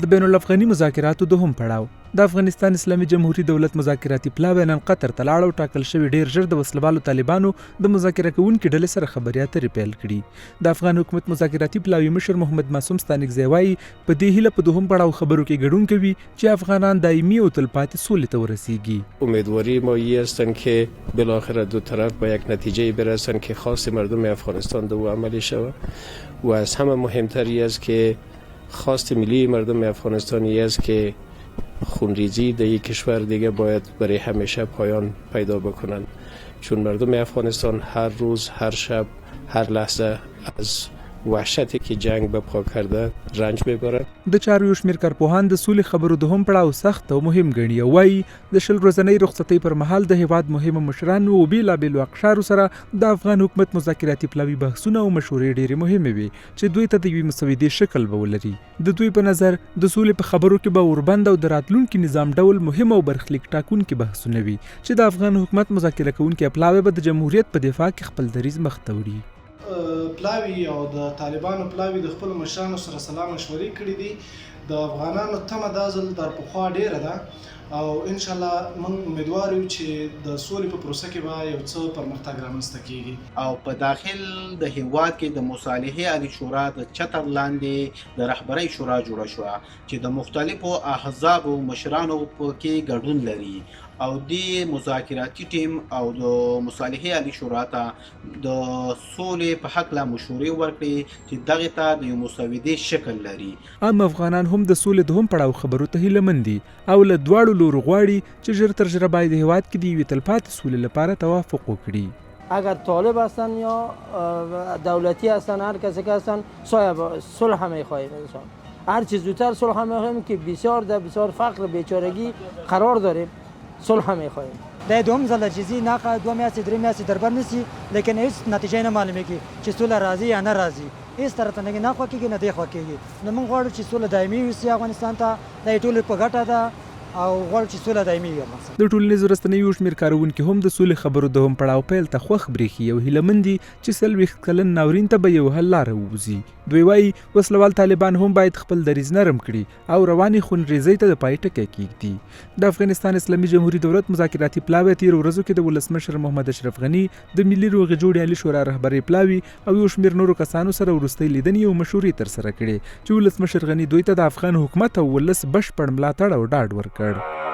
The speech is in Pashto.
د بین الافغاني مذاکراتو دوهم پړاو د افغانستان اسلامي جمهوریت دولت مذاکراتي پلاوی نن قطر ته لاړ او ټاکل شوی ډیر ژر د وسلوالو طالبانو د مذاکره کوونکي ډلې سره خبرې اترې پیل کړي. د افغان حکومت مذاکراتي پلاوی مشر محمد معصوم ستانکزی وایي په دې هیله په دوهم پړاو خبرو کې ګډون کوي چې افغانان دایمي او تلپاتې سولې ته ورسیږي. امیدواری ما این هستند که بالاخره دو طرف به یک نتیجه برسند که خواست مردم افغانستان دو عملی شود و از همه مهمتری است که خواست ملی مردم افغانستانی است که خونریزی در یک کشور دیگه باید برای همیشه پایان پیدا بکنند، چون مردم افغانستان هر روز، هر شب، هر لحظه از وحشتی که جنگ به پا کرده رنج میبرند. د چارو شمیر کارپوهان د سولې خبرو دوهم پړاو سخت او مهم ګڼي او وایي د 10 ورځنۍ رخصتۍ پر مهال د هیواد مهمو مشرانو او بیلابیلو اقشارو سره د افغان حکومت مذاکراتي پلاوي بحثونه او مشورې ډېرې مهمې وي چې دوی ته د یوې مسودې شکل به ولري. د دوی په نظر د سولې په خبرو کې به وربند او د راتلونکي نظام ډول مهم او برخلیک ټاکونکي بحثونه وي چې د افغان حکومت مذاکره کوونکي پلاوی به د جمهوریت په دفاع کې خپل دریځ مخ ته وړي. پلاوی او د طالبانو پلاوی د خپل مشرانو سره سلا مشورې کړې دي. د افغانانو تمه دا ځل در پخوا ډیره ده او ان شاء الله موږ امیدوار یو چې د سولې په پروسه کې به یو څه پرمختګ رامنځته کیږي او په داخل د هیواد کې د مصالحې عالی شورا د چتر لاندې د رهبرۍ شورا جوړه شوه چې د مختلفو احزاب او مشرانو په کې ګډون لري او د مذاکراتي ټیم او د مصالحې عالی شورا ته د سولې په حق لا مشورې ورکړي چې دغه ته د یو مسودې شکل لري. عام افغانان هم د سولې دوهم پړاو خبرو ته هیله دي او له دواړو لورو غواړي چې ژر تر ژره باید د هیواد کې د یوې تلپاتې سولې لپاره توافق وکړي. اگر طالب هستن یا دولتی هستن، هر کسی که هستن صلح میخواهیم انشان هر چیز زودتر صلح میخواهیم که بسیار فقر بیچارگی قرار داریم، صلح میخواهیم. در دوم زل چیزی ناقه دو میاسی دریم میاسی دربر نیستی لیکن هیچ نتیجه نمعلومه کی چې صلح راضی یا نه راضی هیڅ طرف ته نه خوا کېږي نه دی خوا کېږي. نو موږ غواړو چې صلح دایمي وي افغانستان ته، د ټولو په ګټه ده او غواړو چې صلح دایمي وي. د ټولنیزو رسنیو شمیر کارونکي هم د سولې خبرو دوهم پړاو پیل ته خوښ برېښي او هیله دي چې 40 کلن ناورین ته به یو حل لاره ووځي. دوی وایي وسلوال طالبان هم باید خپل دریځ نرم کړي او رواني خونریزۍ ته د پای ټکی کېږدي. د افغانستان اسلامي جمهوریت دولت مذاکراتي پلاوی تېرو ورځو کې د ولسمشر محمد اشرف غني د ملي روغې جوړې عالي شورا رهبرۍ پلاوي او یو شمیر نورو کسانو سره وروستۍ لیدنې او مشورې ترسره کړې چې ولسمشر غني دوی ته د افغان حکومت او ولس بشپړ ملاتړ او ډاډ ورکړ.